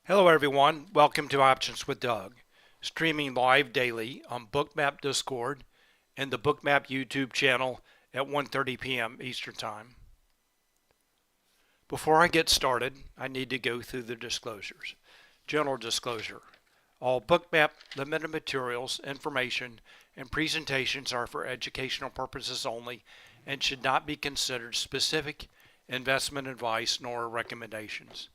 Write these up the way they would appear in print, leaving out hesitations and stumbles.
Hello everyone, welcome to Options with Doug, streaming live daily on Bookmap Discord and the Bookmap YouTube channel at 1:30 p.m. Eastern Time. Before I get started, I need to go through the disclosures. General disclosure. All Bookmap limited materials, information, and presentations are for educational purposes only and should not be considered specific investment advice nor recommendations.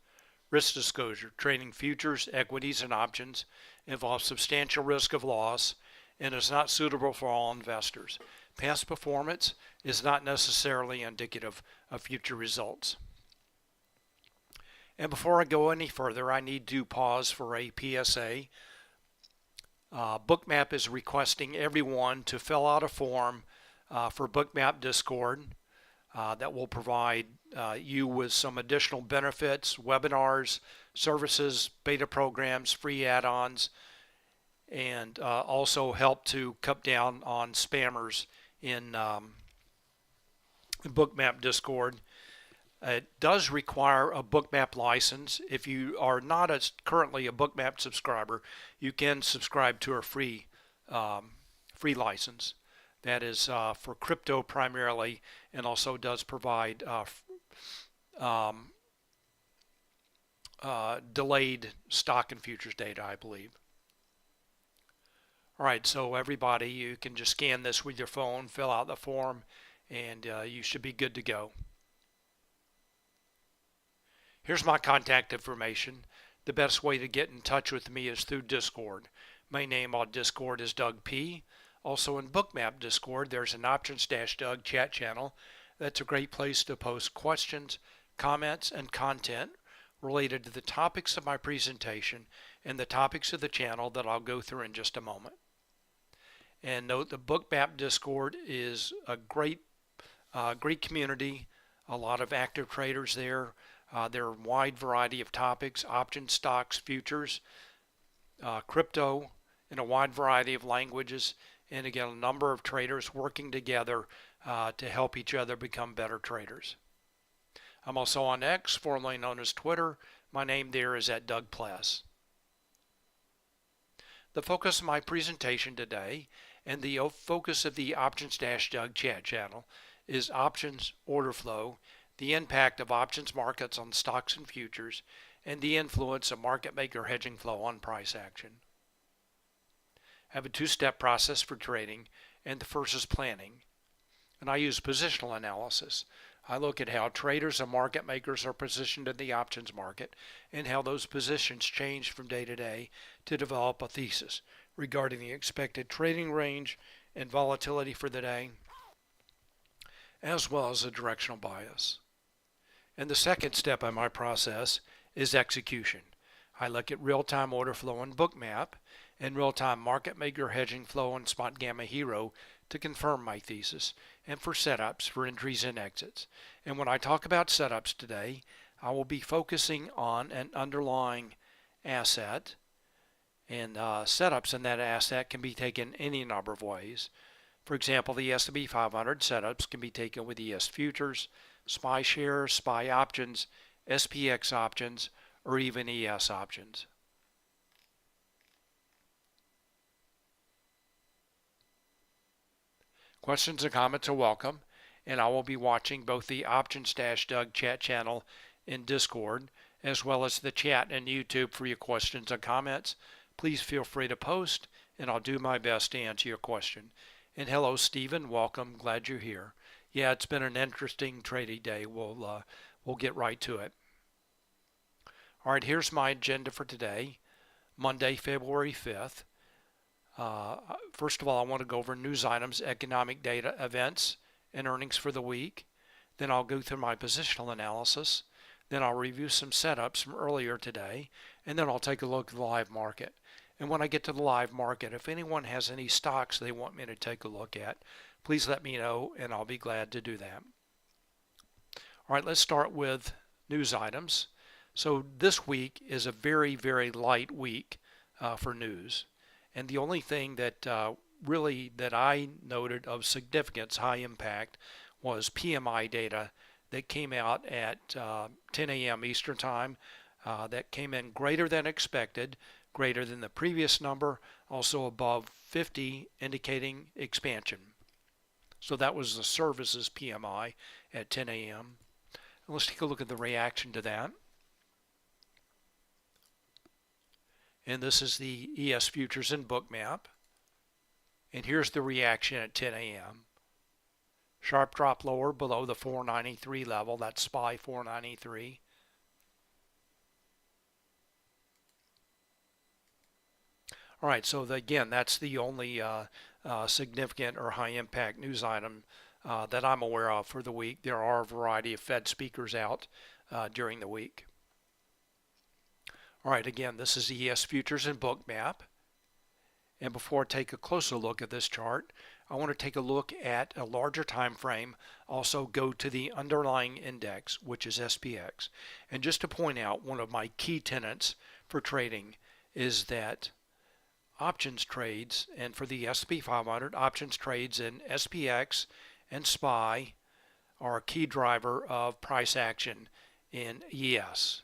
Risk disclosure. Trading futures, equities, and options involves substantial risk of loss and is not suitable for all investors. Past performance is not necessarily indicative of future results. And before I go any further, I need to pause for a PSA. Bookmap is requesting everyone to fill out a form for Bookmap Discord. That will provide you with some additional benefits, webinars, services, beta programs, free add-ons, and also help to cut down on spammers in Bookmap Discord. It does require a Bookmap license. If you are not currently a Bookmap subscriber, you can subscribe to a free license. That is for crypto primarily, and also does provide delayed stock and futures data, I believe. All right, so everybody, you can just scan this with your phone, fill out the form, and you should be good to go. Here's my contact information. The best way to get in touch with me is through Discord. My name on Discord is Doug P. Also in Bookmap Discord, there's an Options-Doug chat channel. That's a great place to post questions, comments, and content related to the topics of my presentation and the topics of the channel that I'll go through in just a moment. And note the Bookmap Discord is a great community, a lot of active traders there. There are a wide variety of topics, options, stocks, futures, crypto, in a wide variety of languages, and again, a number of traders working together to help each other become better traders. I'm also on X, formerly known as Twitter. My name there is @Pless. The focus of my presentation today and the focus of the Options-Doug chat channel is options order flow, the impact of options markets on stocks and futures, and the influence of market maker hedging flow on price action. I have a two-step process for trading, and the first is planning. And I use positional analysis. I look at how traders and market makers are positioned in the options market and how those positions change from day to day to develop a thesis regarding the expected trading range and volatility for the day, as well as a directional bias. And the second step in my process is execution. I look at real-time order flow in Bookmap and real-time market maker hedging flow in Spotgamma Hero to confirm my thesis and for setups for entries and exits. And when I talk about setups today, I will be focusing on an underlying asset, and setups in that asset can be taken any number of ways. For example, the S&P 500 setups can be taken with ES futures, SPY shares, SPY options, SPX options, or even ES options. Questions and comments are welcome, and I will be watching both the Options-Doug chat channel in Discord as well as the chat in YouTube for your questions and comments. Please feel free to post, and I'll do my best to answer your question. And hello, Stephen. Welcome. Glad you're here. Yeah, it's been an interesting trading day. We'll get right to it. All right, here's my agenda for today, Monday, February 5th. First of all, I want to go over news items, economic data, events, and earnings for the week. Then I'll go through my positional analysis. Then I'll review some setups from earlier today. And then I'll take a look at the live market. And when I get to the live market, if anyone has any stocks they want me to take a look at, please let me know, and I'll be glad to do that. All right, let's start with news items. So this week is a very, very light week for news. And the only thing that that I noted of significance, high impact, was PMI data that came out at 10 a.m. Eastern Time. that came in greater than expected, greater than the previous number, also above 50, indicating expansion. So that was the services PMI at 10 a.m. Let's take a look at the reaction to that. And this is the ES futures in Bookmap. And here's the reaction at 10 a.m. Sharp drop lower below the 493 level. That's SPY 493. All right, so again, that's the only significant or high impact news item that I'm aware of for the week. There are a variety of Fed speakers out during the week. All right, again, this is ES futures in Bookmap. And before I take a closer look at this chart, I want to take a look at a larger time frame, also go to the underlying index, which is SPX. And just to point out, one of my key tenets for trading is that options trades, and for the S&P 500, options trades in SPX and SPY are a key driver of price action in ES.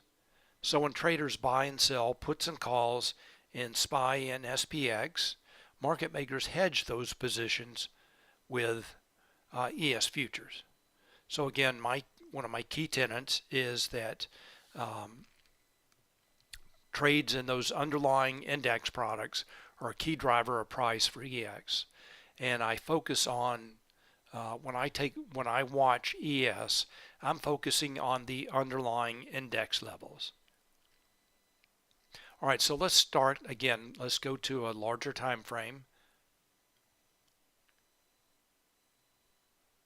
So when traders buy and sell puts and calls in SPY and SPX, market makers hedge those positions with ES futures. So again, one of my key tenets is that trades in those underlying index products are a key driver of price for EX. And I focus on when I watch ES, I'm focusing on the underlying index levels. All right, so let's start again. Let's go to a larger time frame.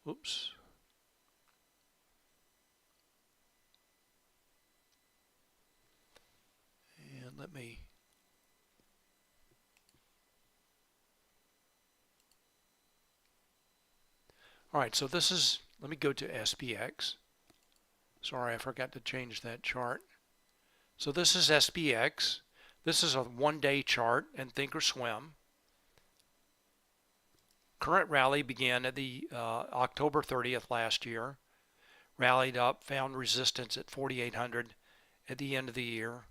Oops. And let me all right, so this is, let me go to SPX. Sorry, I forgot to change that chart. So this is SPX. This is a one-day chart in Thinkorswim. Current rally began at the October 30th last year. Rallied up, found resistance at 4,800 at the end of the year.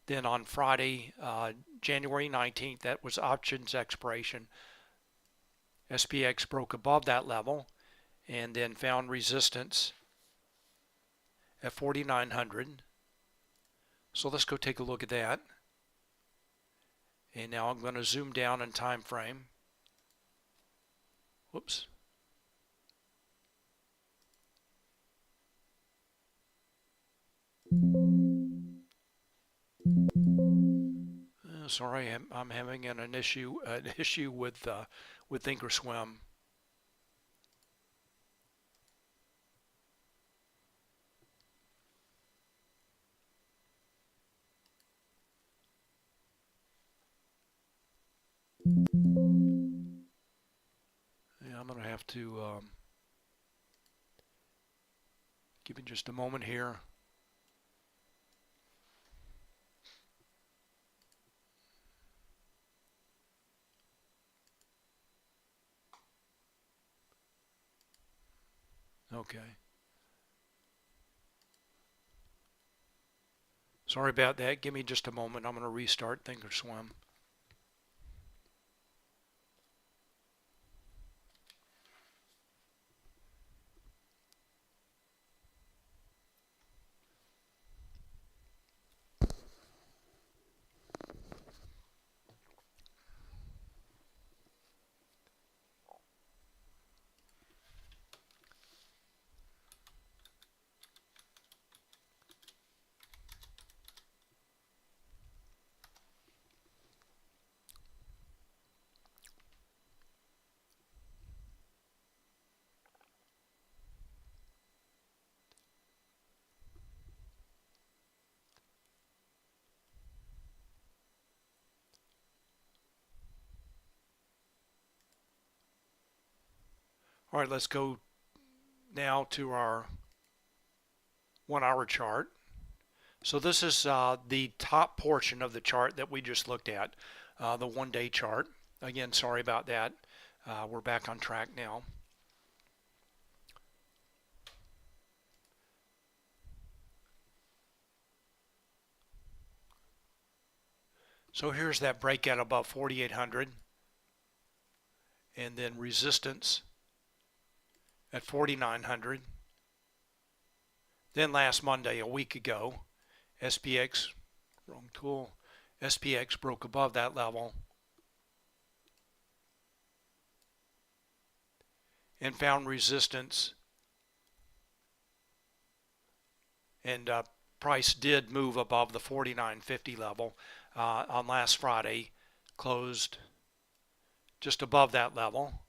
Then on Friday, January 19th, that was options expiration. SPX broke above that level and then found resistance at 4,900. So let's go take a look at that. And now I'm going to zoom down in time frame. Whoops. Sorry, I'm having an issue with Thinkorswim. Yeah, I'm going to have to give it just a moment here. Okay. Sorry about that. Give me just a moment. I'm going to restart Thinkorswim. All right, let's go now to our 1 hour chart. So this is the top portion of the chart that we just looked at, the 1 day chart. Again, sorry about that. We're back on track now. So here's that breakout above 4,800, and then resistance at 4,900. Then last Monday, a week ago, SPX, wrong tool, SPX broke above that level and found resistance, and price did move above the 49.50 level on last Friday, closed just above that level.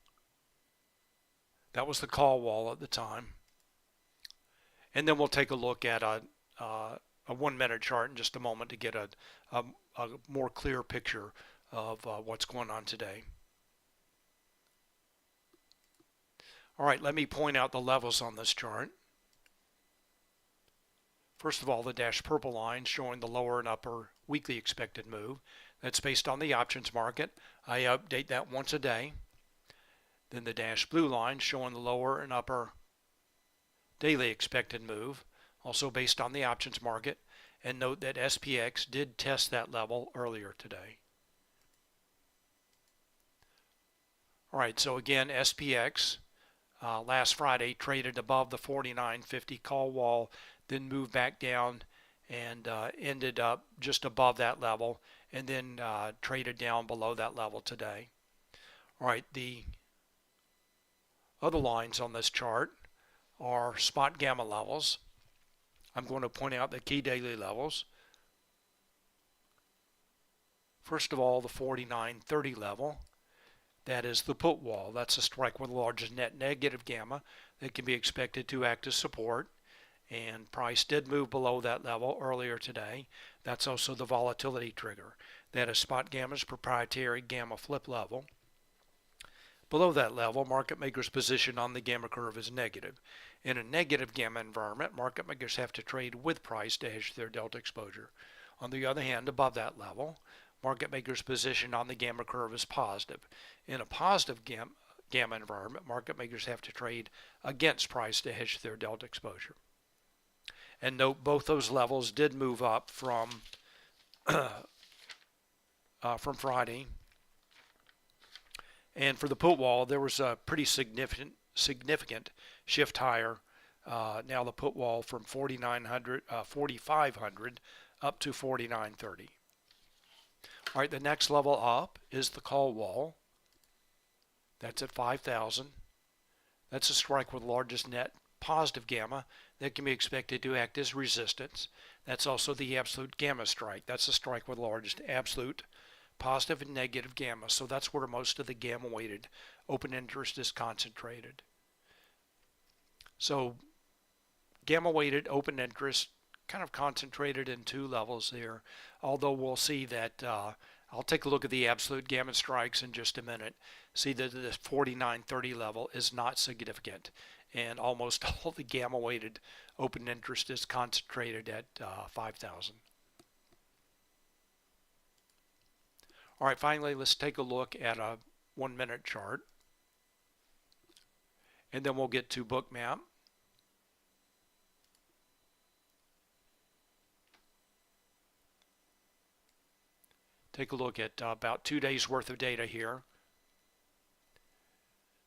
That was the call wall at the time. And then we'll take a look at a 1 minute chart in just a moment to get a more clear picture of what's going on today. All right, let me point out the levels on this chart. First of all, the dashed purple line showing the lower and upper weekly expected move. That's based on the options market. I update that once a day. Then the dashed blue line showing the lower and upper daily expected move, also based on the options market. And note that SPX did test that level earlier today. All right, so again, SPX last Friday traded above the 49.50 call wall, then moved back down and ended up just above that level, and then traded down below that level today. All right, the other lines on this chart are Spotgamma levels. I'm going to point out the key daily levels. First of all, the 49.30 level. That is the put wall. That's a strike with the largest net negative gamma that can be expected to act as support. And price did move below that level earlier today. That's also the volatility trigger. That is Spotgamma's proprietary gamma flip level. Below that level, market makers' position on the gamma curve is negative. In a negative gamma environment, market makers have to trade with price to hedge their delta exposure. On the other hand, above that level, market makers' position on the gamma curve is positive. In a positive gamma environment, market makers have to trade against price to hedge their delta exposure. And note both those levels did move up from Friday. And for the put wall, there was a pretty significant shift higher. Now the put wall from 4,500 up to 49.30. All right, the next level up is the call wall. That's at 5,000. That's a strike with largest net positive gamma that can be expected to act as resistance. That's also the absolute gamma strike. That's a strike with largest absolute positive and negative gamma. So that's where most of the gamma weighted open interest is concentrated. So gamma weighted open interest kind of concentrated in two levels there, although we'll see that I'll take a look at the absolute gamma strikes in just a minute. See that the 49.30 level is not significant, and almost all the gamma weighted open interest is concentrated at 5,000. All right, finally, let's take a look at a 1 minute chart, and then we'll get to Bookmap. Take a look at about 2 days worth of data here.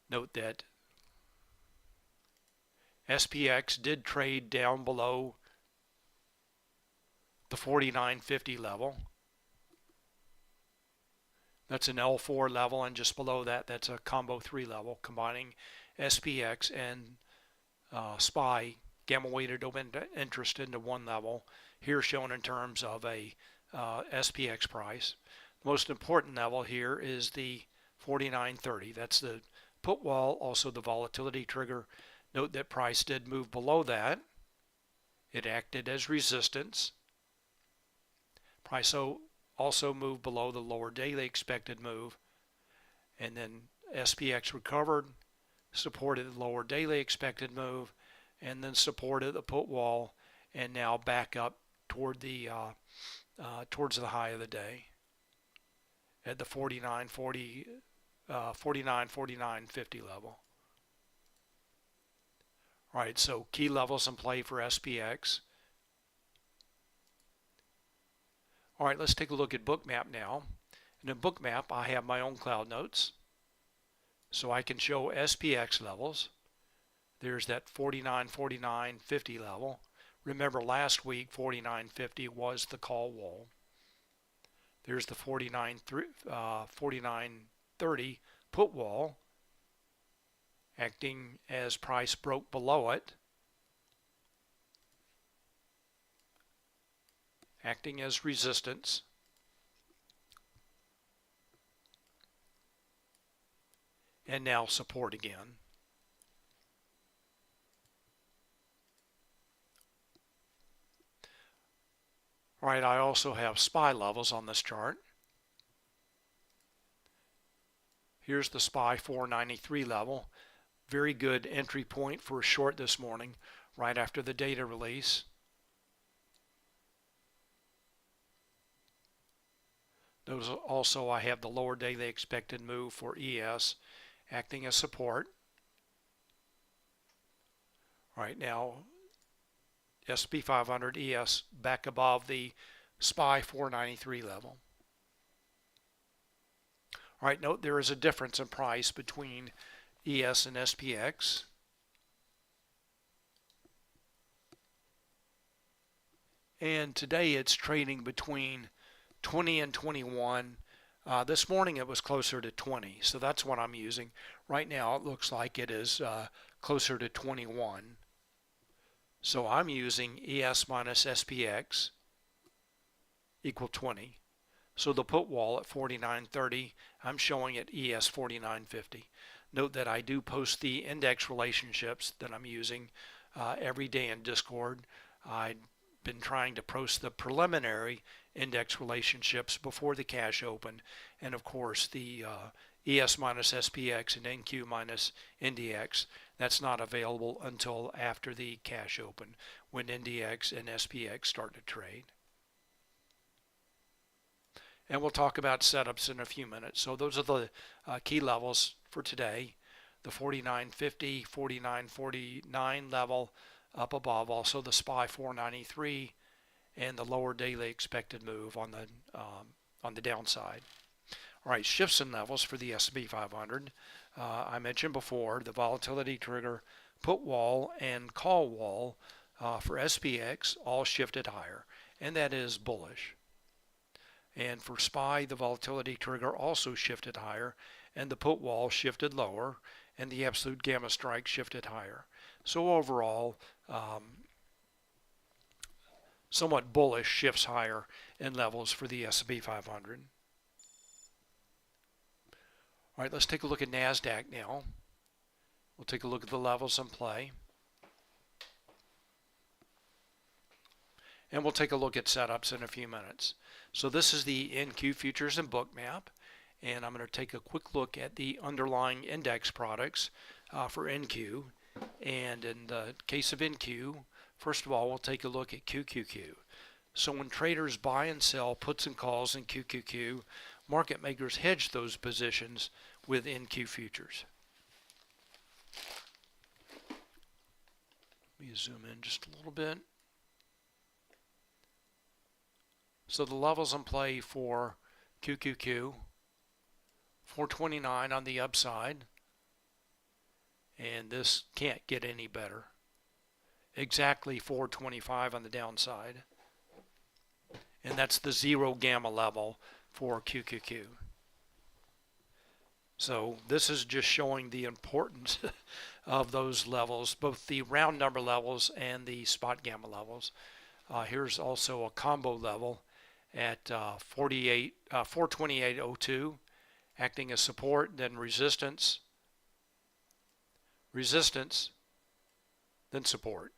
Note that SPX did trade down below the 49.50 level. That's an L4 level, and just below that, that's a combo 3 level, combining SPX and SPY gamma weighted open interest into one level, here shown in terms of a SPX price. The most important level here is the 49.30. That's the put wall, also the volatility trigger. Note that price did move below that. It acted as resistance. Price also moved below the lower daily expected move, and then SPX recovered, supported the lower daily expected move, and then supported the put wall, and now back up toward the towards the high of the day at the 49.50 level. All right, so key levels in play for SPX. All right, let's take a look at Bookmap now. And in Bookmap, I have my own cloud notes. So I can show SPX levels. There's that 49.49.50 level. Remember last week 49.50 was the call wall. There's the 49.30 put wall, acting as price broke below it, acting as resistance, and now support again. All right, I also have SPY levels on this chart. Here's the SPY 493 level. Very good entry point for a short this morning, right after the data release. Those also, I have the lower daily expected move for ES acting as support. All right, now S&P 500 ES back above the SPY 493 level. All right, note there is a difference in price between ES and SPX. And today it's trading between 20 and 21. This morning it was closer to 20, so that's what I'm using. Right now it looks like it is closer to 21. So I'm using ES minus SPX equal 20. So the put wall at 49.30, I'm showing at ES 49.50. Note that I do post the index relationships that I'm using every day in Discord. I've been trying to post the preliminary index relationships before the cash open, and of course the ES minus SPX and NQ minus NDX. That's not available until after the cash open, when NDX and SPX start to trade. And we'll talk about setups in a few minutes. So those are the key levels for today. The 49.50, 49.49 level up above. Also the SPY 493 and the lower daily expected move on the downside. All right, shifts in levels for the S&P 500. I mentioned before the volatility trigger, put wall, and call wall for SPX all shifted higher, and that is bullish. And for SPY, the volatility trigger also shifted higher, and the put wall shifted lower, and the absolute gamma strike shifted higher. So overall, somewhat bullish shifts higher in levels for the S&P 500. All right, let's take a look at NASDAQ now. We'll take a look at the levels in play. And we'll take a look at setups in a few minutes. So this is the NQ futures and Bookmap, and I'm going to take a quick look at the underlying index products for NQ. And in the case of NQ, first of all, we'll take a look at QQQ. So when traders buy and sell puts and calls in QQQ, market makers hedge those positions with NQ futures. Let me zoom in just a little bit. So the levels in play for QQQ, 429 on the upside, and this can't get any better. Exactly 425 on the downside, and that's the zero gamma level for QQQ. So this is just showing the importance of those levels, both the round number levels and the Spotgamma levels. Here's also a combo level at 428.02, acting as support, then resistance, resistance, then support.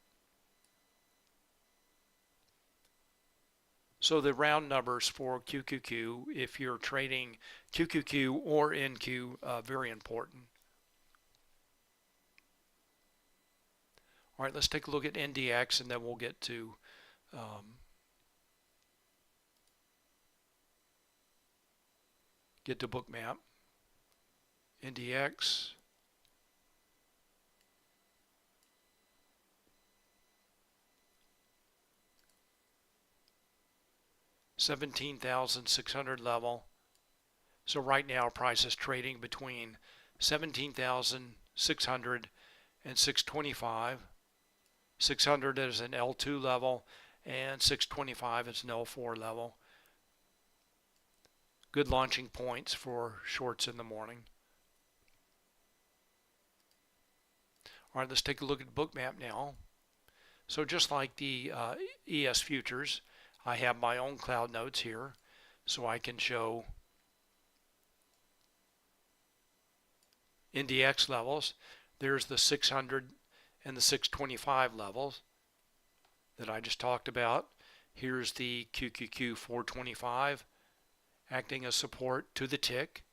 So the round numbers for QQQ, if you're trading QQQ or NQ, very important. All right, let's take a look at NDX, and then we'll get to Bookmap. NDX. 17,600 level. So right now price is trading between 17,600 and 625. 600 is an L2 level and 625 is an L4 level. Good launching points for shorts in the morning. All right, let's take a look at Bookmap now. So just like the ES futures, I have my own cloud nodes here, so I can show NDX levels. There's the 600 and the 625 levels that I just talked about. Here's the QQQ 425 acting as support to the tick.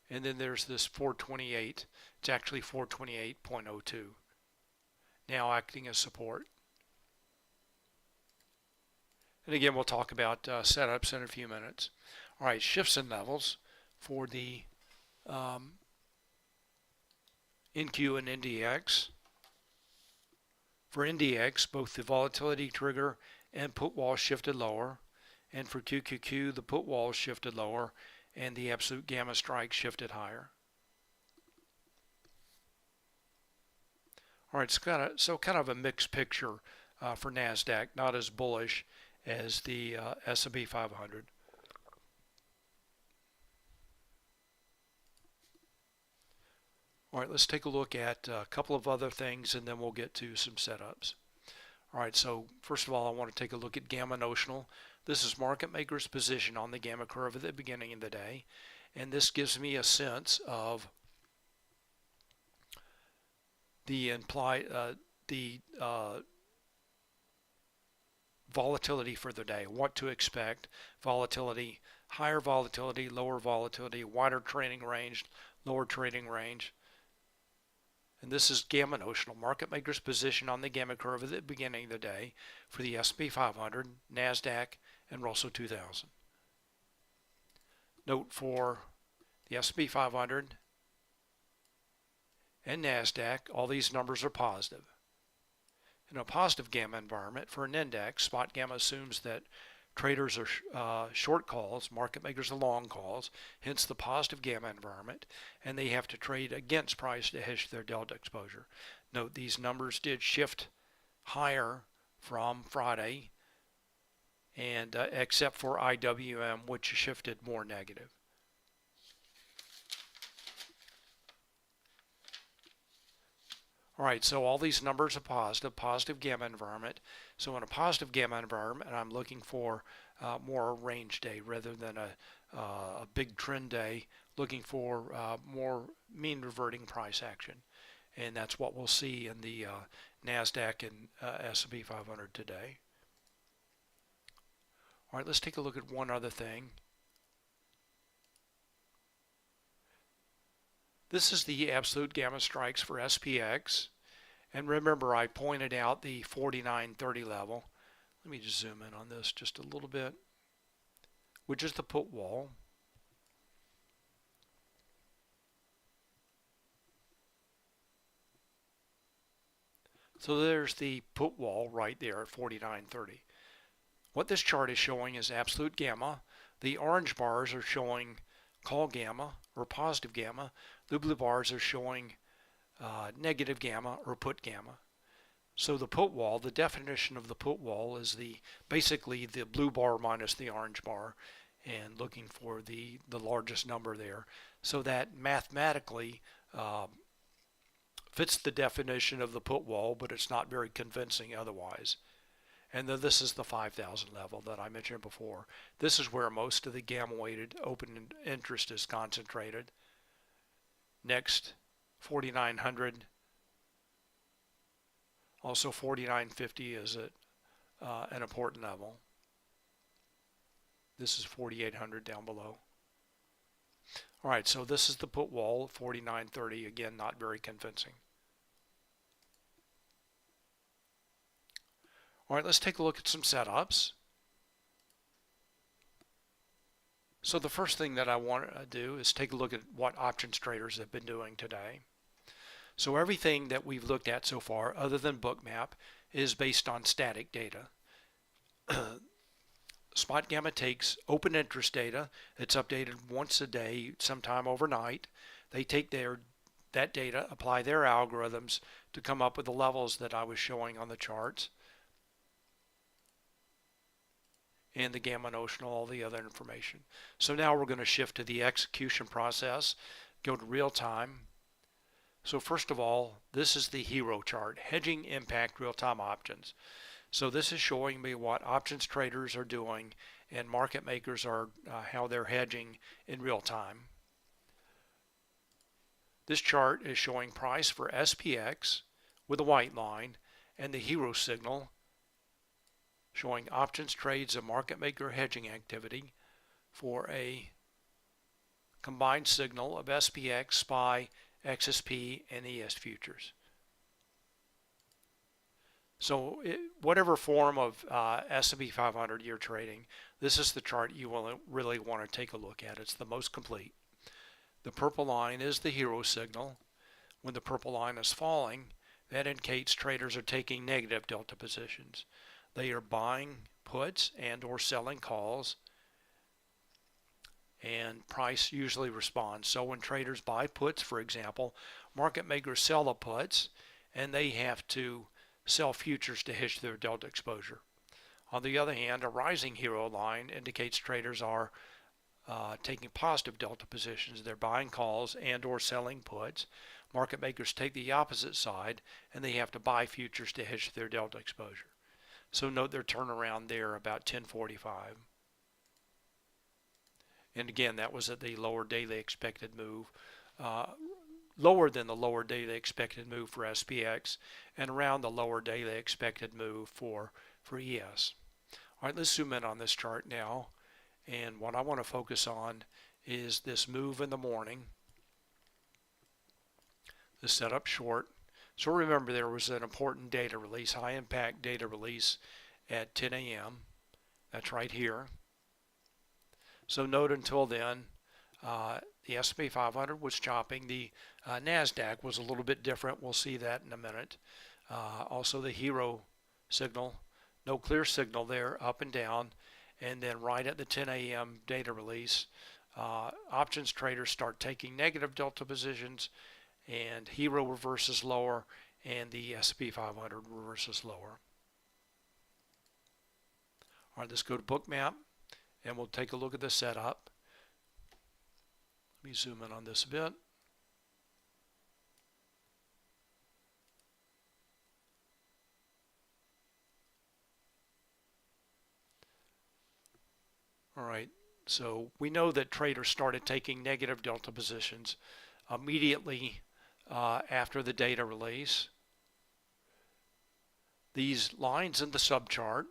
And then there's this 428. It's actually 428.02. Now acting as support. And again, we'll talk about setups in a few minutes. All right, shifts and levels for the NQ and NDX. For NDX, both the volatility trigger and put wall shifted lower. And for QQQ, the put wall shifted lower and the absolute gamma strike shifted higher. All right, it's kind of a mixed picture for NASDAQ, not as bullish as the S&P 500. All right, let's take a look at a couple of other things and then we'll get to some setups. All right, so first of all, I want to take a look at gamma notional. This is market maker's position on the gamma curve at the beginning of the day, and this gives me a sense of the implied volatility for the day, what to expect. Volatility, higher volatility, lower volatility, wider trading range, lower trading range. And this is gamma notional, market maker's position on the gamma curve at the beginning of the day for the S&P 500, NASDAQ, and Russell 2000. Note for the S&P 500 and NASDAQ, all these numbers are positive. In a positive gamma environment for an index, Spotgamma assumes that traders are short calls, market makers are long calls, hence the positive gamma environment, and they have to trade against price to hedge their delta exposure. Note these numbers did shift higher from Friday, and except for IWM, which shifted more negative. All right, so all these numbers are positive gamma environment. So in a positive gamma environment, I'm looking for more range day rather than a big trend day, looking for more mean reverting price action. And that's what we'll see in the NASDAQ and S&P 500 today. All right, let's take a look at one other thing. This is the absolute gamma strikes for SPX. And remember, I pointed out the 49.30 level. Let me just zoom in on this just a little bit, which is the put wall. So there's the put wall right there at 49.30. What this chart is showing is absolute gamma. The orange bars are showing call gamma or positive gamma. The blue bars are showing negative gamma or put gamma. So the put wall, the definition of the put wall is basically the blue bar minus the orange bar, and looking for the largest number there. So that mathematically fits the definition of the put wall, but it's not very convincing otherwise. And then this is the 5,000 level that I mentioned before. This is where most of the gamma weighted open interest is concentrated. Next, 4,900. Also 4,950 is an important level. This is 4,800 down below. All right, so this is the put wall, 4,930. Again, not very convincing. All right, let's take a look at some setups. So the first thing that I want to do is take a look at what options traders have been doing today. So everything that we've looked at so far, other than Bookmap, is based on static data. Spotgamma takes open interest data. It's updated once a day, sometime overnight. They take that data, apply their algorithms to come up with the levels that I was showing on the charts, and the gamma notional, all the other information. So now we're going to shift to the execution process, go to real time. So first of all, this is the hero chart, hedging impact real-time options. So this is showing me what options traders are doing and market makers are how they're hedging in real time. This chart is showing price for SPX with a white line and the hero signal showing options trades and market maker hedging activity for a combined signal of SPX, SPY, XSP, and ES futures. So whatever form of S&P 500 you're trading, this is the chart you will really want to take a look at. It's the most complete. The purple line is the hero signal. When the purple line is falling, that indicates traders are taking negative delta positions. They are buying puts and or selling calls, and price usually responds. So when traders buy puts, for example, market makers sell the puts and they have to sell futures to hedge their delta exposure. On the other hand, a rising hero line indicates traders are taking positive delta positions. They're buying calls and or selling puts. Market makers take the opposite side and they have to buy futures to hedge their delta exposure. So note their turnaround there about 10:45. And again, that was at the lower daily expected move, lower than the lower daily expected move for SPX, and around the lower daily expected move for ES. All right, let's zoom in on this chart now. And what I want to focus on is this move in the morning, the setup short. So remember, there was an important data release, high impact data release at 10 a.m. That's right here. So note until then, the S&P 500 was chopping. The NASDAQ was a little bit different. We'll see that in a minute. Also the hero signal, no clear signal there, up and down. And then right at the 10 a.m. data release, options traders start taking negative delta positions, and hero reverses lower and the S&P 500 reverses lower. All right, let's go to Bookmap and we'll take a look at the setup. Let me zoom in on this a bit. All right, so we know that traders started taking negative delta positions immediately after the data release. These lines in the subchart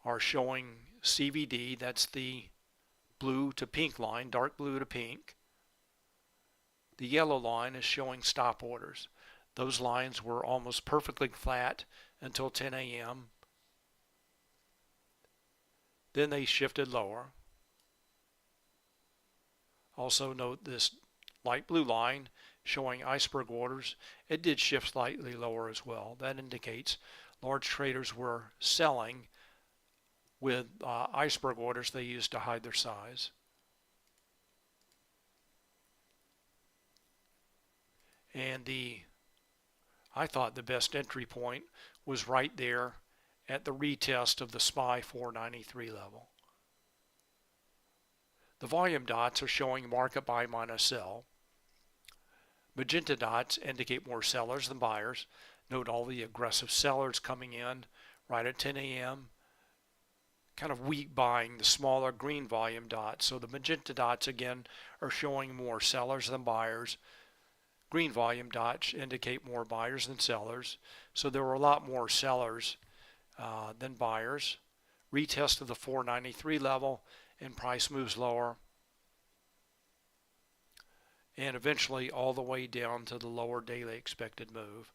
are showing CVD, that's the blue to pink line, dark blue to pink. The yellow line is showing stop orders. Those lines were almost perfectly flat until 10 a.m. Then they shifted lower. Also note this light blue line showing iceberg orders. It did shift slightly lower as well. That indicates large traders were selling with iceberg orders they used to hide their size. And I thought the best entry point was right there at the retest of the SPY 493 level. The volume dots are showing market buy minus sell. Magenta dots indicate more sellers than buyers. Note all the aggressive sellers coming in right at 10 a.m. Kind of weak buying the smaller green volume dots. So the magenta dots again are showing more sellers than buyers. Green volume dots indicate more buyers than sellers. So there were a lot more sellers than buyers. Retest of the 493 level and price moves lower. And eventually all the way down to the lower daily expected move.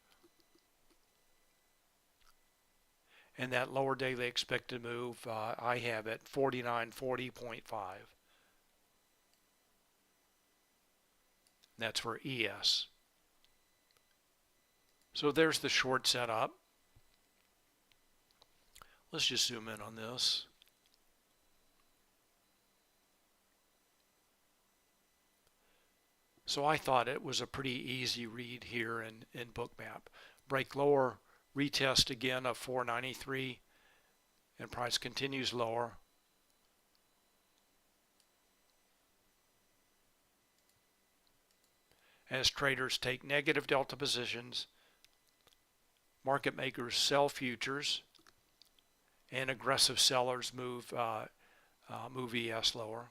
And that lower daily expected move I have at 4940.5. That's for ES. So there's the short setup. Let's just zoom in on this. So I thought it was a pretty easy read here in Bookmap. Break lower, retest again of 493, and price continues lower. As traders take negative delta positions, market makers sell futures, and aggressive sellers move ES lower.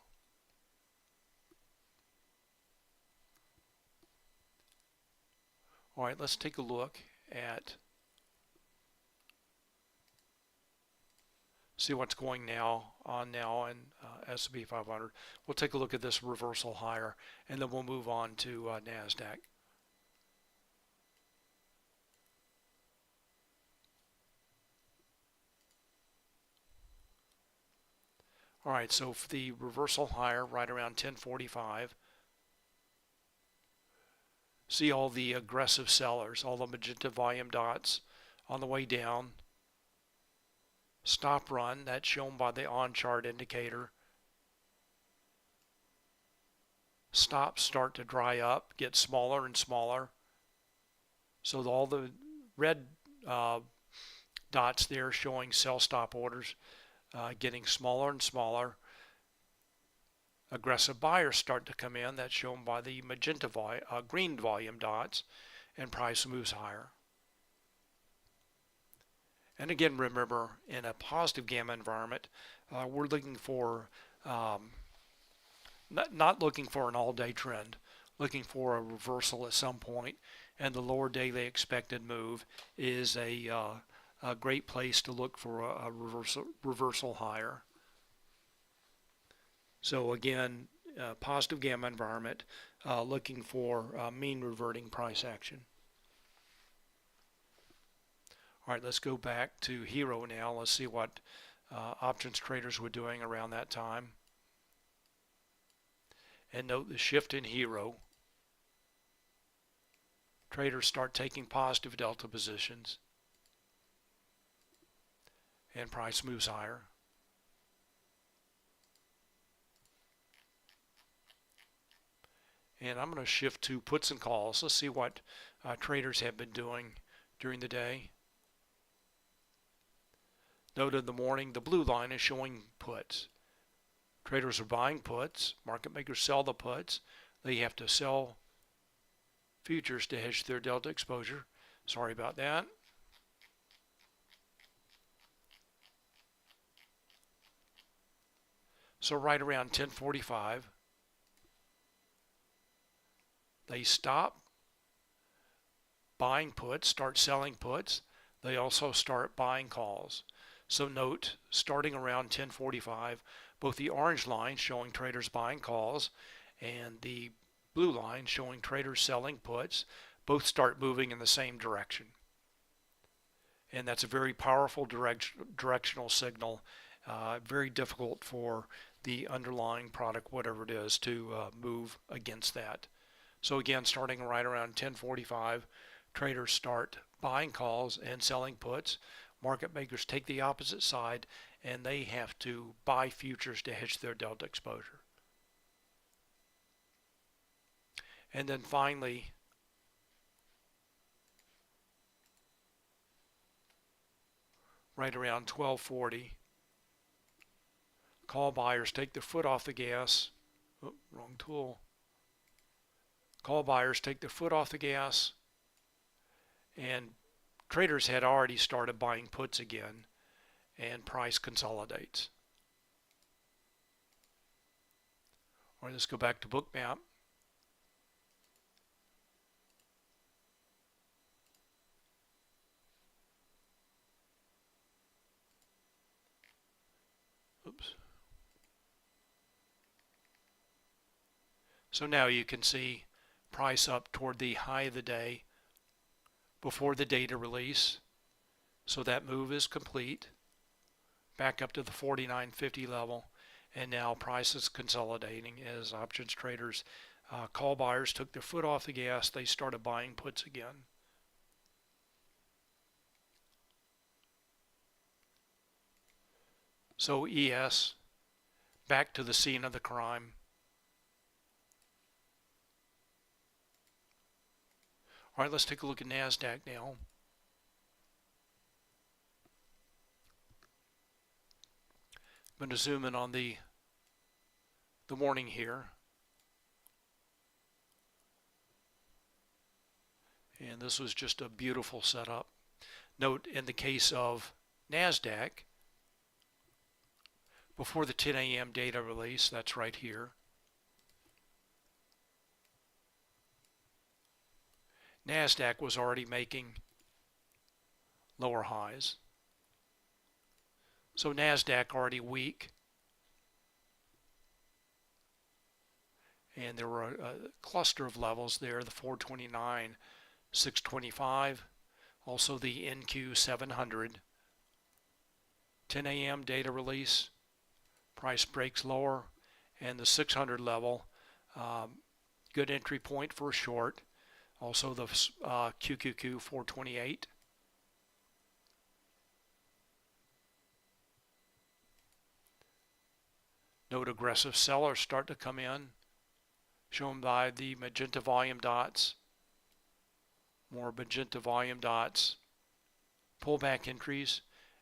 All right, let's take a look at, see what's going on now in S&P 500. We'll take a look at this reversal higher, and then we'll move on to NASDAQ. All right, so for the reversal higher, right around 1045, see all the aggressive sellers, all the magenta volume dots on the way down. Stop run, that's shown by the on-chart indicator. Stops start to dry up, get smaller and smaller. So all the red dots there showing sell stop orders getting smaller and smaller. Aggressive buyers start to come in, that's shown by the magenta green volume dots, and price moves higher. And again, remember, in a positive gamma environment, we're looking for, not looking for an all-day trend, looking for a reversal at some point, and the lower daily expected move is a great place to look for a reversal higher. So again, positive gamma environment, looking for mean reverting price action. All right, let's go back to Hero now. Let's see what options traders were doing around that time. And note the shift in Hero. Traders start taking positive delta positions, and price moves higher. And I'm going to shift to puts and calls. Let's see what traders have been doing during the day. Note in the morning, the blue line is showing puts. Traders are buying puts. Market makers sell the puts. They have to sell futures to hedge their delta exposure. Sorry about that. So right around 1045, they stop buying puts, start selling puts. They also start buying calls. So note, starting around 1045, both the orange line showing traders buying calls and the blue line showing traders selling puts both start moving in the same direction. And that's a very powerful directional signal. Very difficult for the underlying product, whatever it is, to move against that. So again, starting right around 1045, traders start buying calls and selling puts. Market makers take the opposite side, and they have to buy futures to hedge their delta exposure. And then finally, right around 1240, call buyers take their foot off the gas. Oh, wrong tool. Call buyers take their foot off the gas, and traders had already started buying puts again, and price consolidates. All right, let's go back to Bookmap. Oops. So now you can see price up toward the high of the day before the data release. So that move is complete. Back up to the 49.50 level, and now price is consolidating as options traders, call buyers took their foot off the gas. They started buying puts again. So ES, back to the scene of the crime. All right, let's take a look at NASDAQ now. I'm going to zoom in on the morning here. And this was just a beautiful setup. Note, in the case of NASDAQ, before the 10 a.m. data release, that's right here, NASDAQ was already making lower highs. So NASDAQ already weak. And there were a cluster of levels there, the 429, 625, also the NQ 700. 10 a.m. data release, price breaks lower, and the 600 level, good entry point for a short. Also the QQQ 428. Note aggressive sellers start to come in, shown by the magenta volume dots. More magenta volume dots. Pullback entries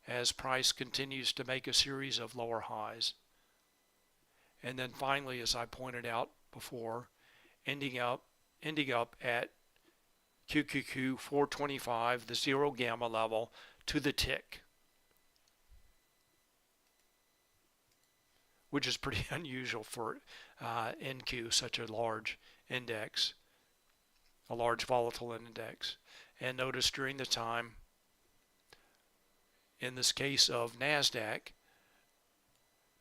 as price continues to make a series of lower highs. And then finally, as I pointed out before, ending up at QQQ 425, the 0 gamma level, to the tick, which is pretty unusual for NQ, such a large index, a large volatile index. And notice during the time, in this case of NASDAQ,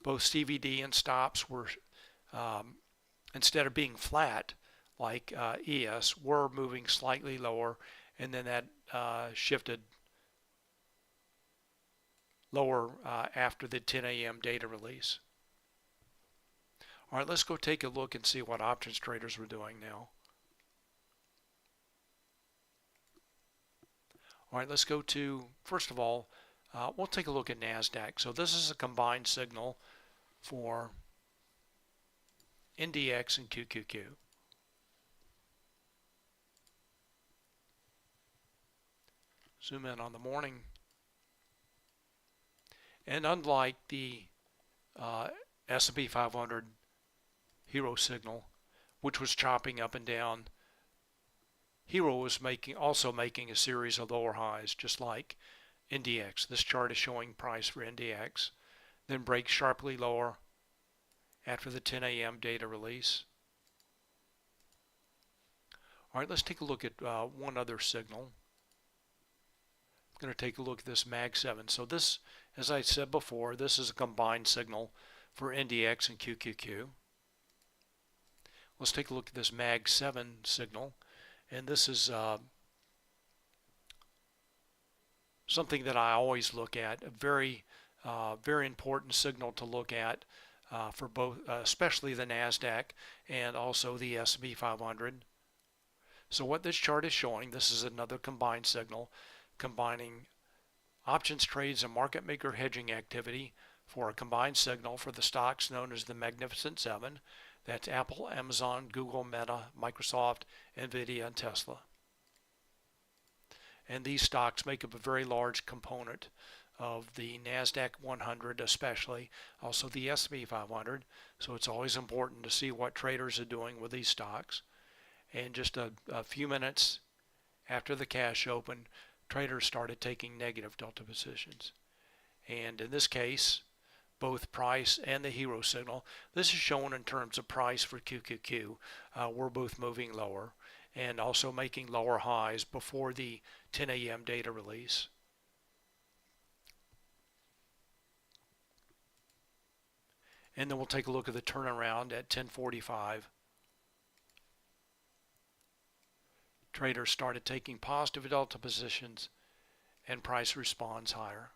both CVD and stops were, instead of being flat like ES, were moving slightly lower, and then that shifted lower after the 10 a.m. data release. All right, let's go take a look and see what options traders were doing now. All right, let's go to, first of all, we'll take a look at NASDAQ. So this is a combined signal for NDX and QQQ. Zoom in on the morning. And unlike the S&P 500 hero signal, which was chopping up and down, hero was also making a series of lower highs, just like NDX. This chart is showing price for NDX, then breaks sharply lower after the 10 a.m. data release. All right, let's take a look at one other signal. I'm going to take a look at this MAG 7. So this, as I said before, this is a combined signal for NDX and QQQ. Let's take a look at this MAG 7 signal, and this is something that I always look at, a very important signal to look at for both, especially the NASDAQ and also the S&P 500. So what this chart is showing, this is another combined signal, combining options trades and market maker hedging activity for a combined signal for the stocks known as the Magnificent Seven. That's Apple, Amazon, Google, Meta, Microsoft, Nvidia, and Tesla. And these stocks make up a very large component of the NASDAQ 100, especially, also the S&P 500. So it's always important to see what traders are doing with these stocks. And just a few minutes after the cash open, traders started taking negative delta positions. And in this case, both price and the hero signal, this is shown in terms of price for QQQ, we're both moving lower and also making lower highs before the 10 a.m. data release. And then we'll take a look at the turnaround at 10:45. Traders started taking positive delta positions and price responds higher.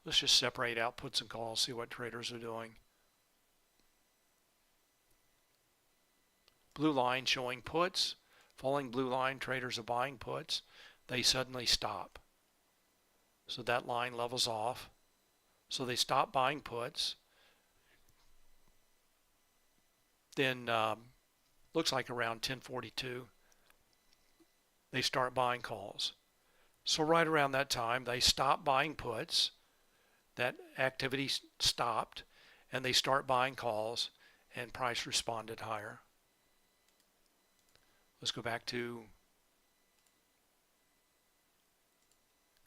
Let's just separate out puts and calls, see what traders are doing. Blue line showing puts, falling blue line, traders are buying puts. They suddenly stop. So that line levels off. So they stop buying puts. Then looks like around 1042, they start buying calls. So right around that time, they stop buying puts. That activity stopped, and they start buying calls, and price responded higher. Let's go back to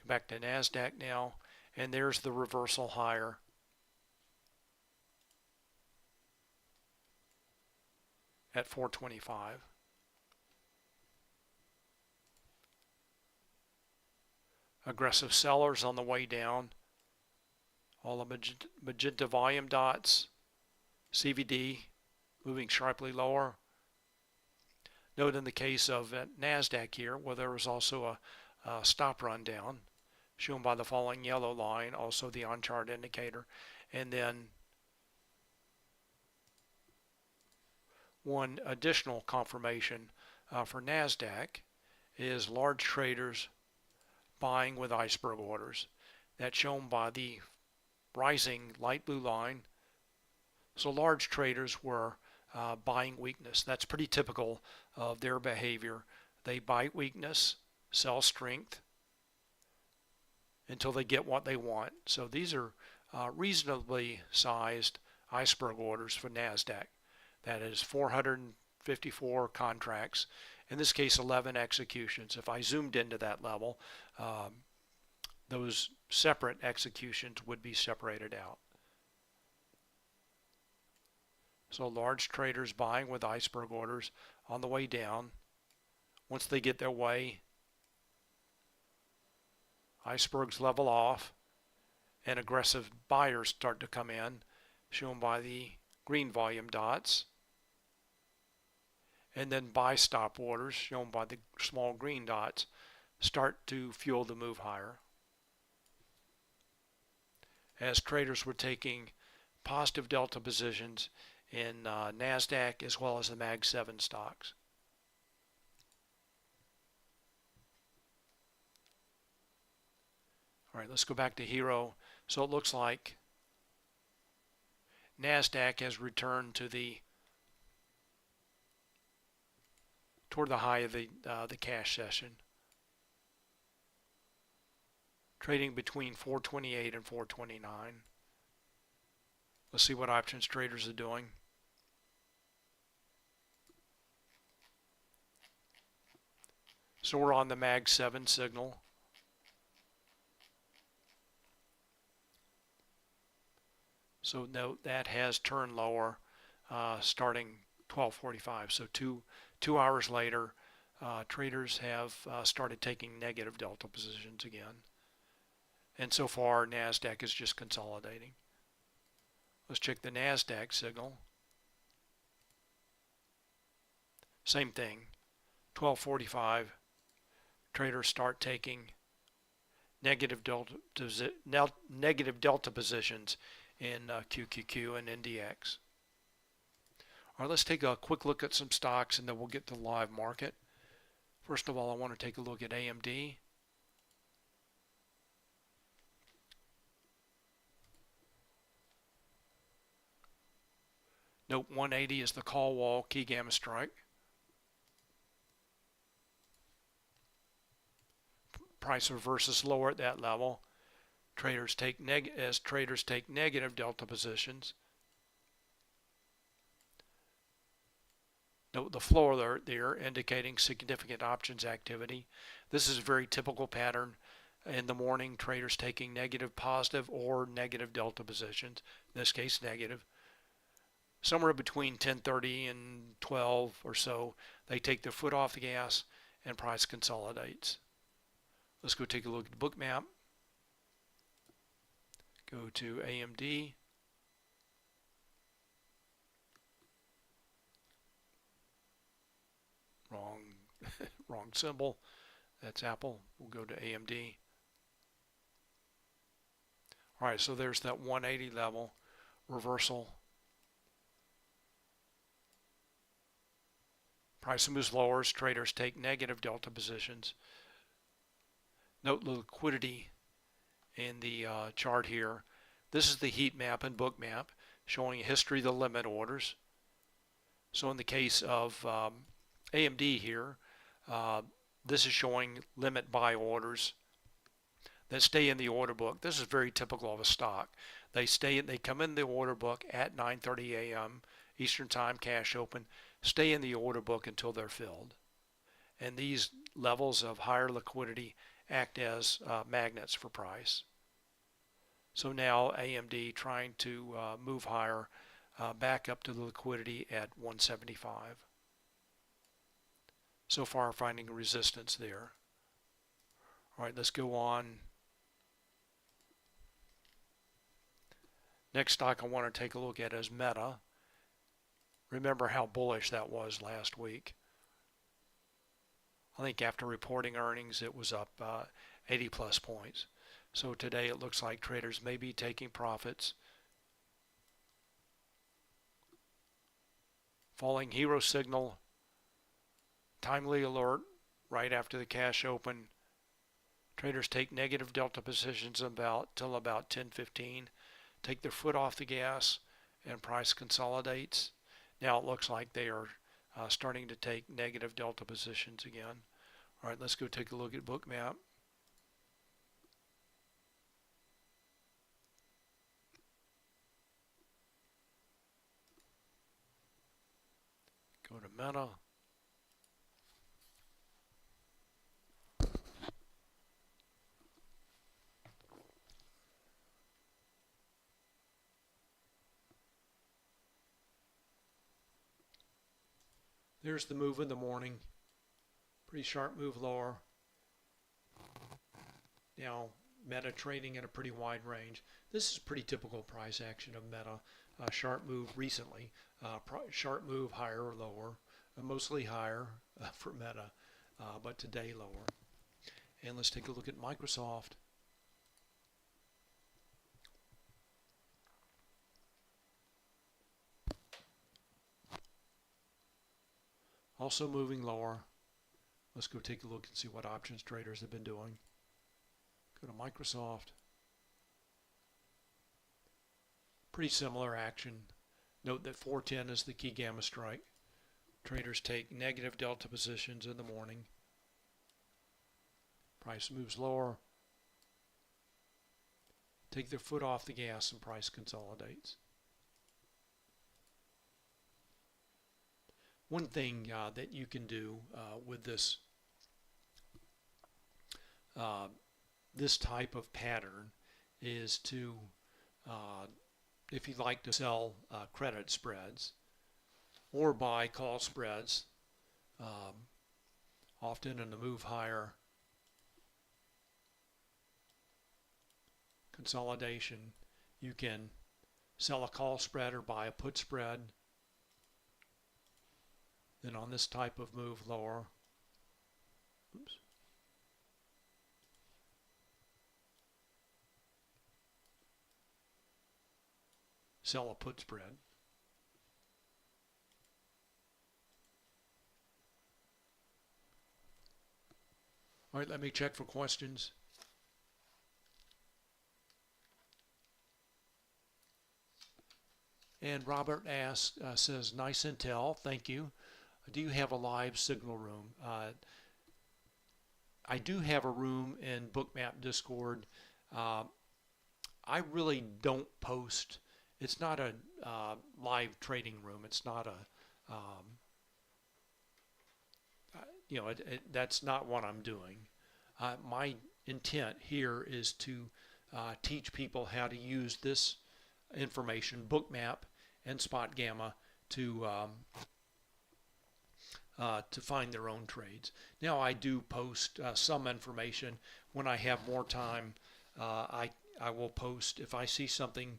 NASDAQ now, and there's the reversal higher at 425. Aggressive sellers on the way down. All the magenta volume dots. CVD moving sharply lower. Note in the case of NASDAQ here, where there was also a stop run down, shown by the following yellow line, also the on-chart indicator. And then one additional confirmation for NASDAQ is large traders buying with iceberg orders. That's shown by the rising light blue line. So large traders were buying weakness. That's pretty typical of their behavior. They buy weakness, sell strength until they get what they want. So these are reasonably sized iceberg orders for NASDAQ. That is 454 contracts. In this case, 11 executions. If I zoomed into that level, those separate executions would be separated out. So large traders buying with iceberg orders on the way down. Once they get their way, icebergs level off and aggressive buyers start to come in, shown by the green volume dots. And then buy stop orders, shown by the small green dots, start to fuel the move higher. As traders were taking positive delta positions in NASDAQ as well as the Mag 7 stocks. All right, let's go back to Hero. So it looks like NASDAQ has returned to toward the high of the cash session, trading between 428 and 429. Let's see what options traders are doing. So we're on the Mag 7 signal. So note that has turned lower starting 12:45. So two hours later, traders have started taking negative delta positions again. And so far, NASDAQ is just consolidating. Let's check the NASDAQ signal. Same thing. 12:45, traders start taking negative delta positions in QQQ and NDX. All right, let's take a quick look at some stocks and then we'll get to the live market. First of all, I want to take a look at AMD. Note 180 is the call wall key gamma strike. Price reverses lower at that level. Traders take negative delta positions. Note the floor there indicating significant options activity. This is a very typical pattern in the morning. Traders taking negative, positive, or negative delta positions. In this case, negative. Somewhere between 10:30 and 12 or so, they take their foot off the gas and price consolidates. Let's go take a look at the Bookmap. Go to AMD. Wrong symbol. That's Apple. We'll go to AMD. All right, so there's that 180 level reversal. Price moves lower as traders take negative delta positions. Note the liquidity in the chart here. This is the heat map and Bookmap showing a history of the limit orders. So in the case of AMD here, this is showing limit buy orders that stay in the order book. This is very typical of a stock. They come in the order book at 9:30 a.m. Eastern Time, cash open, stay in the order book until they're filled. And these levels of higher liquidity act as magnets for price. So now AMD trying to move higher, back up to the liquidity at 175. So far finding a resistance there. All right, let's go on. Next stock I want to take a look at is Meta. Remember how bullish that was last week. I think after reporting earnings it was up 80 plus points. So today it looks like traders may be taking profits. Falling hero signal, timely alert right after the cash open. Traders take negative delta positions till about 10:15. Take their foot off the gas and price consolidates. Now it looks like they are starting to take negative delta positions again. All right, let's go take a look at Bookmap. Go to Meta. There's the move in the morning. Pretty sharp move lower. Now Meta trading at a pretty wide range. This is pretty typical price action of Meta. Sharp move recently. Sharp move higher or lower. Mostly higher for Meta, but today lower. And let's take a look at Microsoft. Also moving lower. Let's go take a look and see what options traders have been doing. Go to Microsoft. Pretty similar action. Note that 410 is the key gamma strike. Traders take negative delta positions in the morning. Price moves lower. Take their foot off the gas and price consolidates. One thing that you can do with this this type of pattern is to, if you'd like to sell credit spreads or buy call spreads, often in the move higher consolidation, you can sell a call spread or buy a put spread. Then on this type of move lower, oops, sell a put spread. All right, let me check for questions. And Robert asks, says, nice intel, thank you. Do you have a live signal room? I do have a room in Bookmap Discord. I really don't post. It's not a live trading room. It's not a, that's not what I'm doing. My intent here is to teach people how to use this information, Bookmap and Spotgamma, to find their own trades. Now I do post some information when I have more time. I will post, if I see something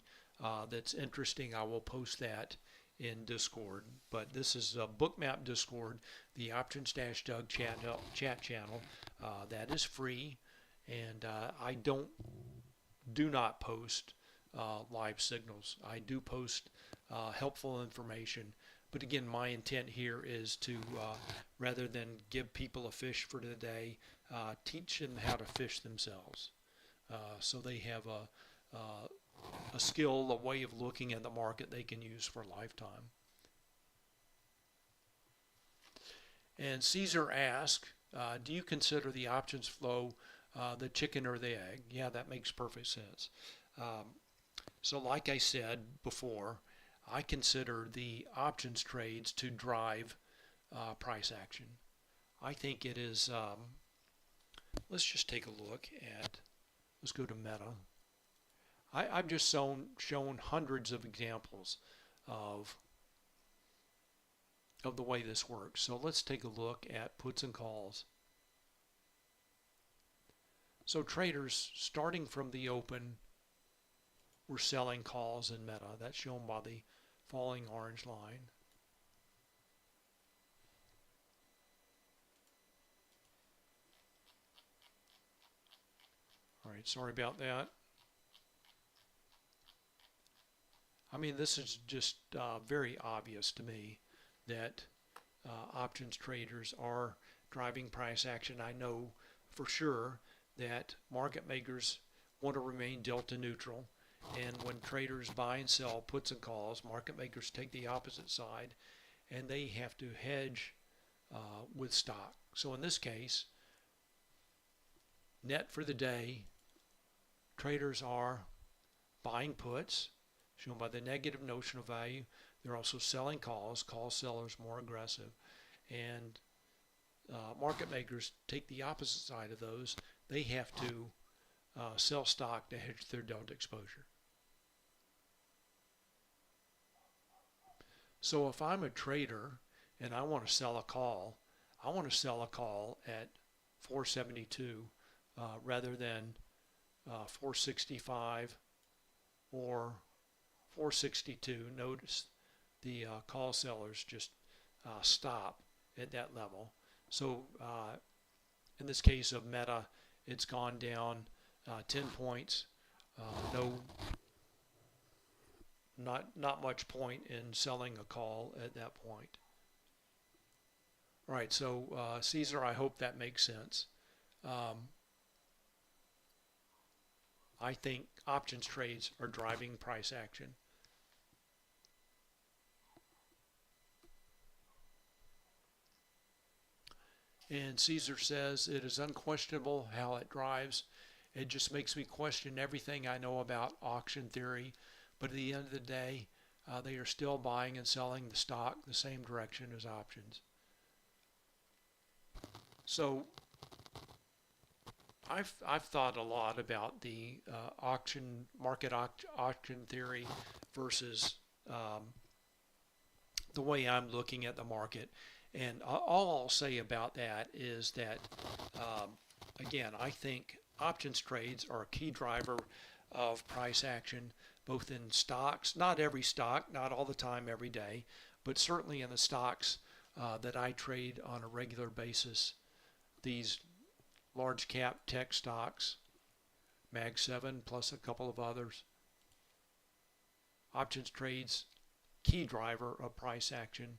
that's interesting, I will post that in Discord. But this is Bookmap Discord, the Options-Doug chat channel. That is free, and I do not post live signals. I do post helpful information. But again, my intent here is to, rather than give people a fish for the day, teach them how to fish themselves. So they have a skill, a way of looking at the market they can use for a lifetime. And Caesar asked, do you consider the options flow the chicken or the egg? Yeah, that makes perfect sense. So like I said before, I consider the options trades to drive price action. I think it is, let's just take a look at, let's go to Meta. I've just shown hundreds of examples of the way this works. So let's take a look at puts and calls. So traders, starting from the open, were selling calls in Meta. That's shown by the falling orange line. All right, sorry about that. I mean, this is just very obvious to me that options traders are driving price action. I know for sure that market makers want to remain delta neutral, and when traders buy and sell puts and calls, market makers take the opposite side and they have to hedge with stock. So in this case, net for the day, traders are buying puts shown by the negative notional value. They're also selling calls. Call sellers more aggressive, and market makers take the opposite side of those. They have to sell stock to hedge their delta exposure. So if I'm a trader and I want to sell a call, I want to sell a call at 472 rather than 465 or 462. Notice the call sellers just stop at that level. So in this case of Meta, it's gone down 10 points. Not much point in selling a call at that point. All right, so Caesar, I hope that makes sense. I think options trades are driving price action. And Caesar says, it is unquestionable how it drives. It just makes me question everything I know about auction theory. But at the end of the day, they are still buying and selling the stock the same direction as options. So I've thought a lot about the market auction theory versus the way I'm looking at the market. And all I'll say about that is that, again, I think options trades are a key driver of price action, both in stocks, not every stock, not all the time, every day, but certainly in the stocks that I trade on a regular basis. These large cap tech stocks, Mag 7 plus a couple of others. Options trades, key driver of price action.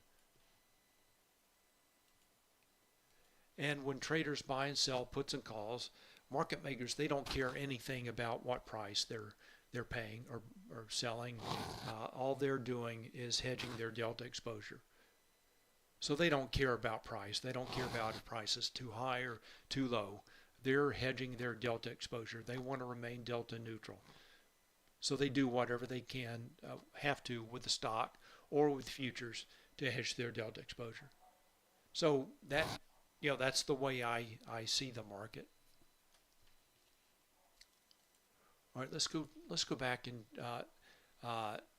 And when traders buy and sell puts and calls, market makers, they don't care anything about what price they're paying or selling. All they're doing is hedging their delta exposure. So they don't care about price. They don't care about if price is too high or too low. They're hedging their delta exposure. They want to remain delta neutral. So they do whatever they can, have to with the stock or with futures to hedge their delta exposure. So that, that's the way I see the market. All right, let's go back and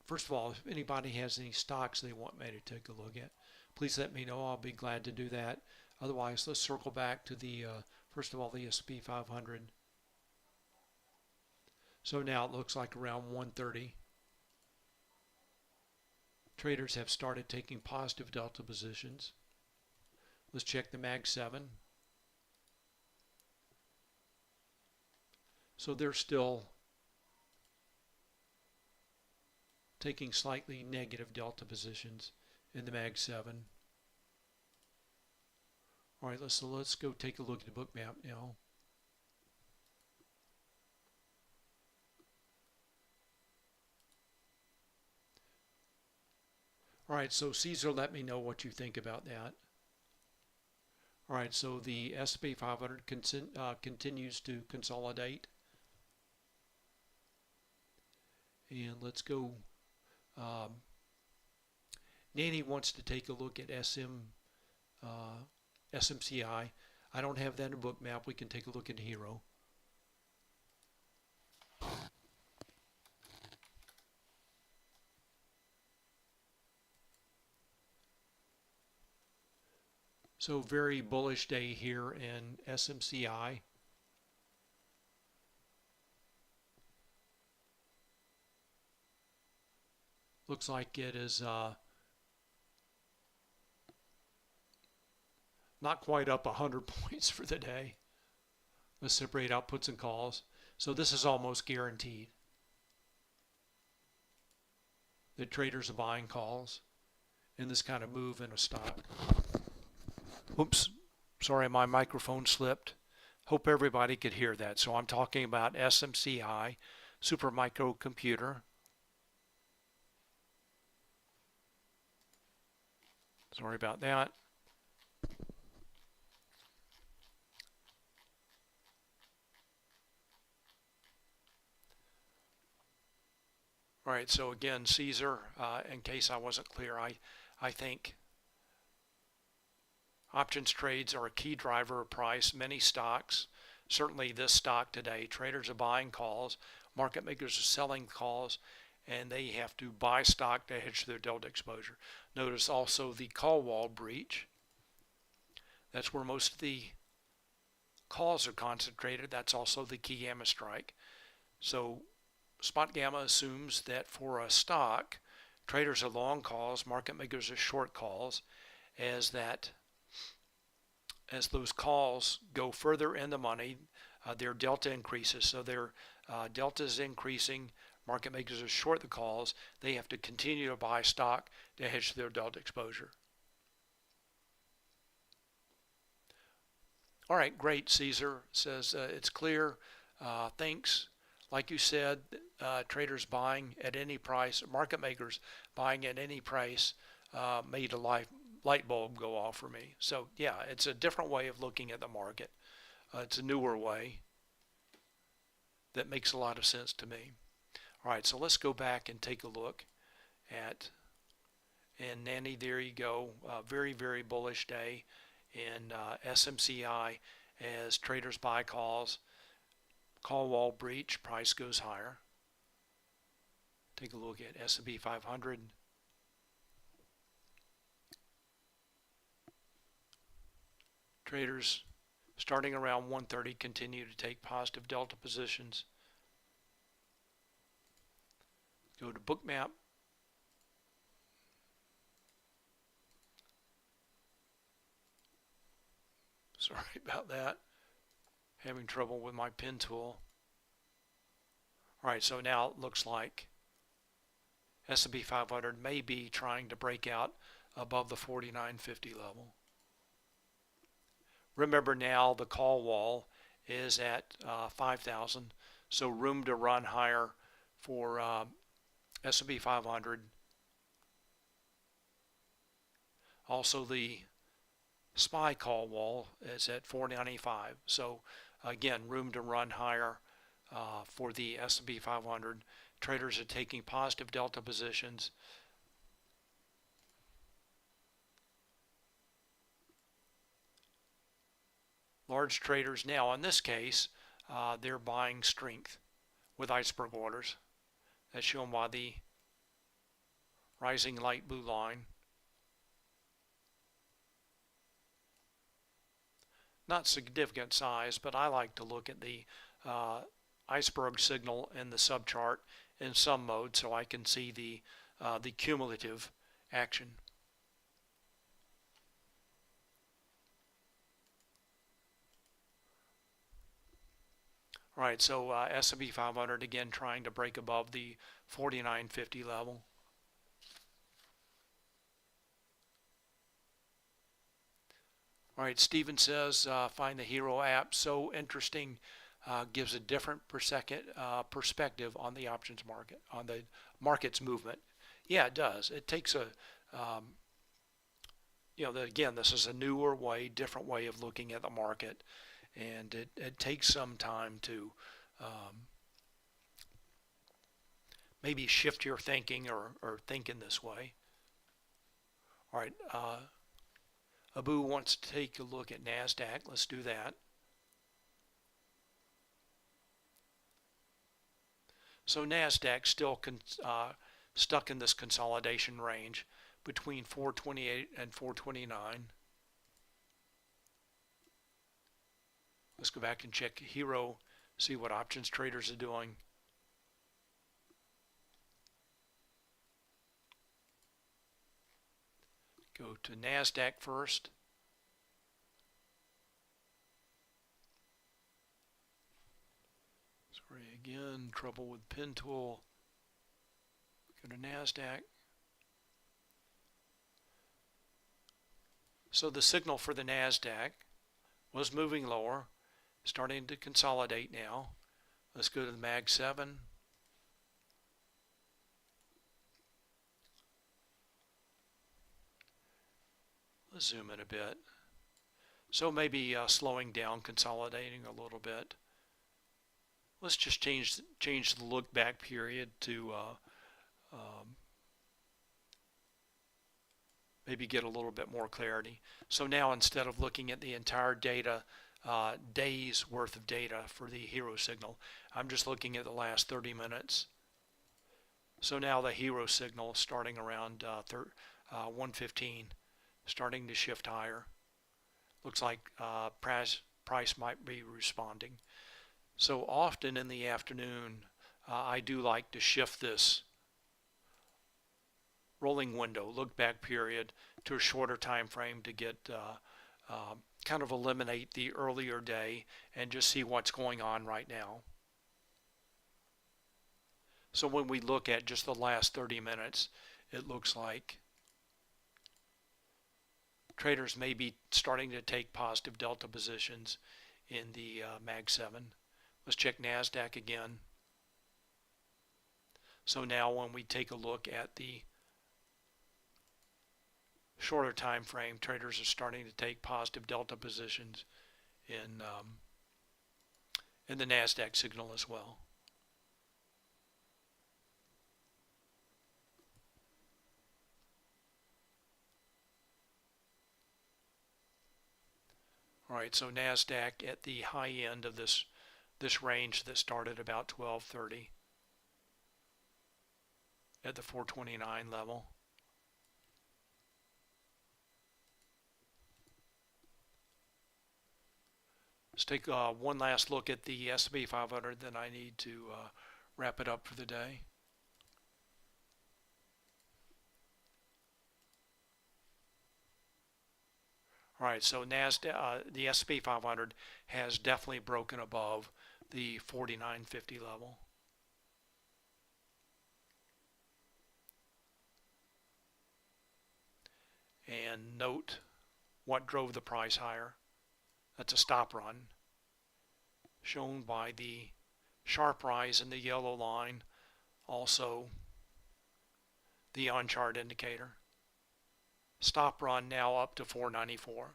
first of all, if anybody has any stocks they want me to take a look at, please let me know. I'll be glad to do that. Otherwise, let's circle back to the first of all the S&P 500. So now it looks like around 130. Traders have started taking positive delta positions. Let's check the Mag 7. So they're still taking slightly negative delta positions in the Mag 7. All right, let's go take a look at the Bookmap now. All right, so Caesar, let me know what you think about that. All right, so the S&P 500 continues to consolidate. And let's go. Nanny wants to take a look at SMCI. I don't have that in Bookmap. We can take a look at Hero. So very bullish day here in SMCI. Looks like it is not quite up 100 points for the day. Let's separate out puts and calls. So this is almost guaranteed that traders are buying calls in this kind of move in a stock. Oops, sorry, my microphone slipped. Hope everybody could hear that. So I'm talking about SMCI, Super Micro Computer. Sorry about that. All right, so again, Caesar, in case I wasn't clear, I think options trades are a key driver of price. Many stocks, certainly this stock today, traders are buying calls, market makers are selling calls, and they have to buy stock to hedge their delta exposure. Notice also the call wall breach. That's where most of the calls are concentrated. That's also the key gamma strike. So Spotgamma assumes that for a stock, traders are long calls, market makers are short calls, as those calls go further in the money, their delta increases. So their delta is increasing, market makers are short the calls, they have to continue to buy stock to hedge their delta exposure. All right, great. Caesar says it's clear. Thanks. Like you said, traders buying at any price, market makers buying at any price made a light bulb go off for me. So yeah, it's a different way of looking at the market. It's a newer way that makes a lot of sense to me. All right, so let's go back and take a look at, and Nanny, there you go. Very, very bullish day in SMCI as traders buy calls. Call wall breach, price goes higher. Take a look at S&P 500. Traders starting around 130 continue to take positive delta positions. Go to Bookmap. Sorry about that. Having trouble with my pen tool. All right, so now it looks like S&P 500 may be trying to break out above the 49.50 level. Remember now the call wall is at 5,000, so room to run higher for S&P 500. Also the SPY call wall is at 495, so again, room to run higher for the S&P 500. Traders are taking positive delta positions. Large traders now, in this case, they're buying strength with iceberg orders. That's shown by the rising light blue line. Not significant size, but I like to look at the iceberg signal in the subchart in some mode so I can see the cumulative action. All right, so S&P 500 again trying to break above the 49.50 level. All right, Steven says, find the Hero app so interesting, gives a different perspective on the options market, on the market's movement. Yeah, it does. It takes a Again, this is a newer way, different way of looking at the market, and it takes some time to maybe shift your thinking or think in this way. All right, Abu wants to take a look at NASDAQ. Let's do that. So NASDAQ still stuck in this consolidation range between 428 and 429. Let's go back and check Hero, see what options traders are doing. Go to NASDAQ first. Sorry again, trouble with pen tool. Go to NASDAQ. So the signal for the NASDAQ was moving lower, starting to consolidate now. Let's go to the Mag 7. Let's zoom in a bit. So maybe slowing down, consolidating a little bit. Let's just change the look back period to maybe get a little bit more clarity. So now instead of looking at the entire data, days worth of data for the hero signal, I'm just looking at the last 30 minutes. So now the hero signal starting around 115, starting to shift higher. Looks like price might be responding. So often in the afternoon, I do like to shift this rolling window, look back period, to a shorter time frame to get kind of eliminate the earlier day and just see what's going on right now. So when we look at just the last 30 minutes, it looks like traders may be starting to take positive delta positions in the Mag 7. Let's check NASDAQ again. So now when we take a look at the shorter time frame, traders are starting to take positive delta positions in the NASDAQ signal as well. All right, so NASDAQ at the high end of this range that started about 1230 at the 429 level. Let's take one last look at the S&P 500, then I need to wrap it up for the day. All right, so NASDAQ, the S&P 500 has definitely broken above the 4950 level. And note what drove the price higher. That's a stop run, shown by the sharp rise in the yellow line, also the on-chart indicator. Stop run now up to 494.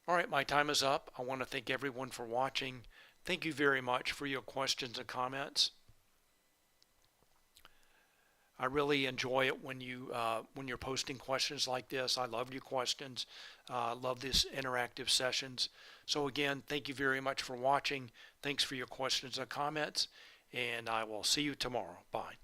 All right, my time is up. I want to thank everyone for watching. Thank you very much for your questions and comments. I really enjoy it when you're posting questions like this. I love your questions. Love this interactive sessions. So again, thank you very much for watching. Thanks for your questions and comments, and I will see you tomorrow. Bye.